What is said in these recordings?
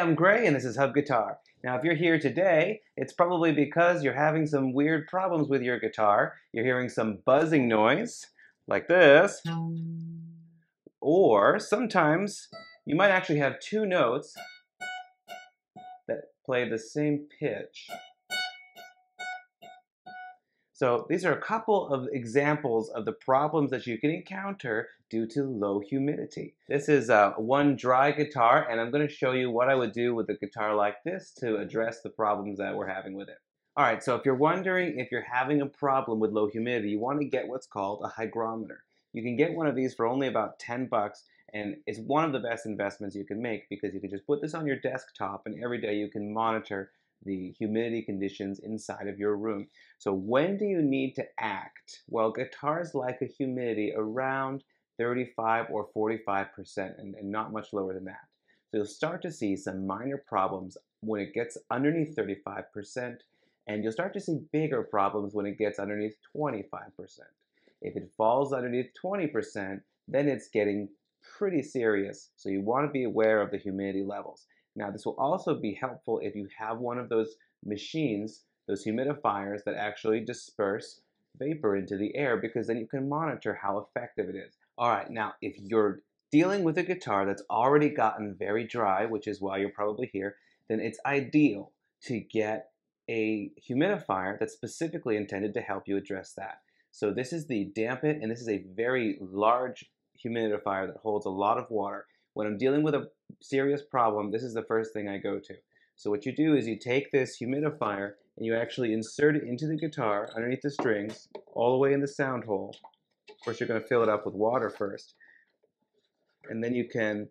I'm Gray and this is Hub Guitar. Now if you're here today, it's probably because you're having some weird problems with your guitar. You're hearing some buzzing noise, like this, or sometimes you might actually have two notes that play the same pitch. So these are a couple of examples of the problems that you can encounter due to low humidity. This is one dry guitar, and I'm going to show you what I would do with a guitar like this to address the problems that we're having with it. All right, so if you're wondering if you're having a problem with low humidity, you want to get what's called a hygrometer. You can get one of these for only about 10 bucks, and it's one of the best investments you can make because you can just put this on your desktop and every day you can monitor the humidity conditions inside of your room. So when do you need to act? Well, guitars like a humidity around 35 or 45% and not much lower than that. So you'll start to see some minor problems when it gets underneath 35%, and you'll start to see bigger problems when it gets underneath 25%. If it falls underneath 20%, then it's getting pretty serious. So you want to be aware of the humidity levels. Now, this will also be helpful if you have one of those machines, those humidifiers that actually disperse vapor into the air, because then you can monitor how effective it is. All right, now, if you're dealing with a guitar that's already gotten very dry, which is why you're probably here, then it's ideal to get a humidifier that's specifically intended to help you address that. So this is the Dampit, and this is a very large humidifier that holds a lot of water. When I'm dealing with a serious problem, this is the first thing I go to. So what you do is you take this humidifier and you actually insert it into the guitar underneath the strings, all the way in the sound hole. Of course, you're going to fill it up with water first. And then you can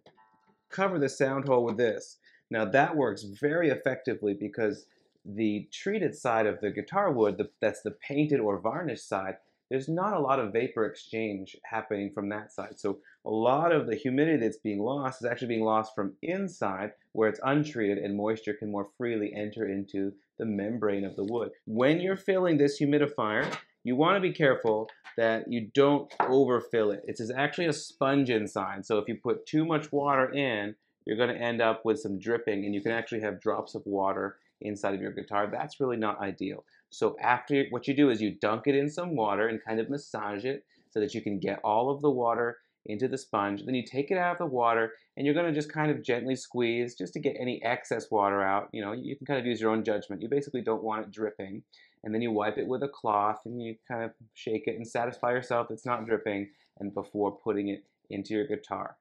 cover the sound hole with this. Now that works very effectively because the treated side of the guitar wood, that's the painted or varnished side, there's not a lot of vapor exchange happening from that side. So a lot of the humidity that's being lost is actually being lost from inside where it's untreated and moisture can more freely enter into the membrane of the wood. When you're filling this humidifier, you want to be careful that you don't overfill it. It's actually a sponge inside, so if you put too much water in, you're going to end up with some dripping, and you can actually have drops of water inside of your guitar. That's really not ideal. So after, what you do is you dunk it in some water and kind of massage it so that you can get all of the water into the sponge. Then you take it out of the water and you're going to just kind of gently squeeze just to get any excess water out. You know, you can kind of use your own judgment. You basically don't want it dripping. And then you wipe it with a cloth and you kind of shake it and satisfy yourself it's not dripping, and before putting it into your guitar.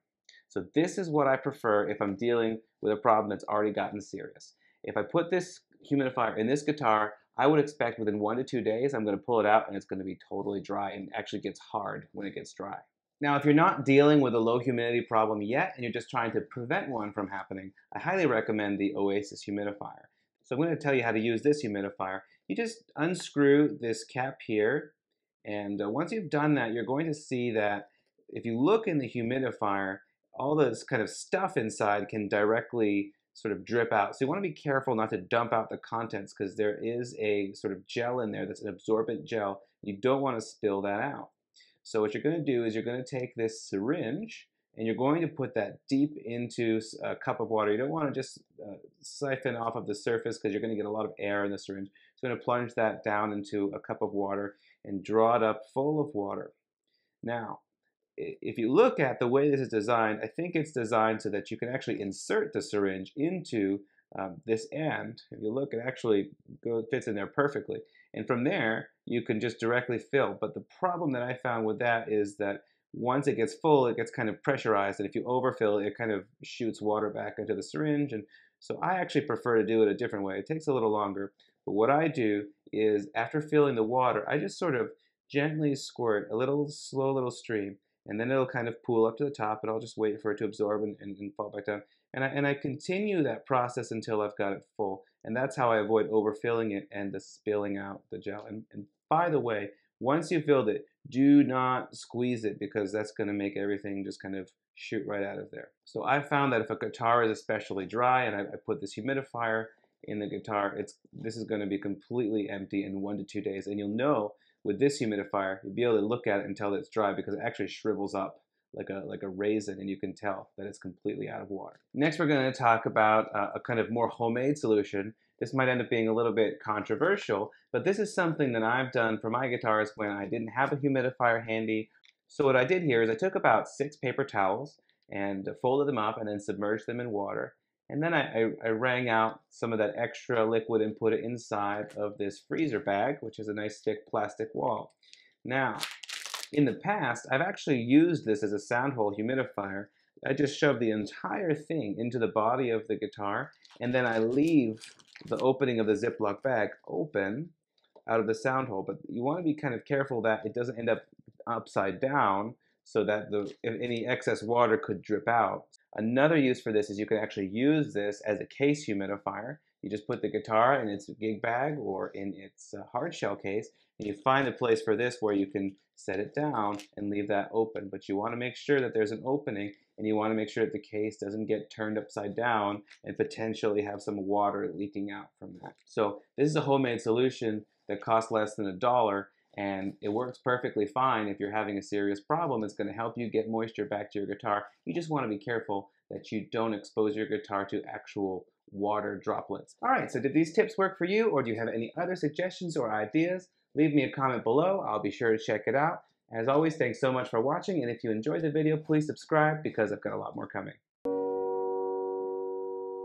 So this is what I prefer if I'm dealing with a problem that's already gotten serious. If I put this humidifier in this guitar, I would expect within 1 to 2 days I'm going to pull it out and it's going to be totally dry, and actually gets hard when it gets dry. Now, if you're not dealing with a low humidity problem yet and you're just trying to prevent one from happening, I highly recommend the Oasis Humidifier. So I'm going to tell you how to use this humidifier. You just unscrew this cap here, and once you've done that, you're going to see that if you look in the humidifier, all this kind of stuff inside can directly sort of drip out. So you want to be careful not to dump out the contents, because there is a sort of gel in there that's an absorbent gel. You don't want to spill that out. So what you're going to do is you're going to take this syringe and you're going to put that deep into a cup of water. You don't want to just siphon off of the surface because you're going to get a lot of air in the syringe. So you're going to plunge that down into a cup of water and draw it up full of water. Now, if you look at the way this is designed, I think it's designed so that you can actually insert the syringe into this end. If you look, it actually fits in there perfectly. And from there, you can just directly fill. But the problem that I found with that is that once it gets full, it gets kind of pressurized. And if you overfill, it kind of shoots water back into the syringe. And so I actually prefer to do it a different way. It takes a little longer. But what I do is after filling the water, I just sort of gently squirt a little slow little stream. And then it'll kind of pool up to the top, and I'll just wait for it to absorb and fall back down. And I continue that process until I've got it full. And that's how I avoid overfilling it and the spilling out the gel. And by the way, once you've filled it, do not squeeze it, because that's going to make everything just kind of shoot right out of there. So I found that if a guitar is especially dry and I put this humidifier in the guitar, this is going to be completely empty in 1 to 2 days. And you'll know with this humidifier, you'll be able to look at it and tell that it's dry because it actually shrivels up like a raisin, and you can tell that it's completely out of water. Next, we're going to talk about a kind of more homemade solution. This might end up being a little bit controversial, but this is something that I've done for my guitars when I didn't have a humidifier handy. So what I did here is I took about 6 paper towels and folded them up and then submerged them in water. And then I wrung out some of that extra liquid and put it inside of this freezer bag, which is a nice thick plastic wall. Now, in the past, I've actually used this as a sound hole humidifier. I just shove the entire thing into the body of the guitar, and then I leave the opening of the Ziploc bag open out of the sound hole. But you want to be kind of careful that it doesn't end up upside down, so that if any excess water could drip out. Another use for this is you can actually use this as a case humidifier. You just put the guitar in its gig bag or in its hard shell case, and you find a place for this where you can set it down and leave that open. But you want to make sure that there's an opening, and you want to make sure that the case doesn't get turned upside down and potentially have some water leaking out from that. So this is a homemade solution that costs less than $1, and it works perfectly fine if you're having a serious problem. It's going to help you get moisture back to your guitar. You just want to be careful that you don't expose your guitar to actual water droplets. All right, so did these tips work for you, or do you have any other suggestions or ideas? Leave me a comment below. I'll be sure to check it out. As always, thanks so much for watching, and if you enjoyed the video, please subscribe because I've got a lot more coming.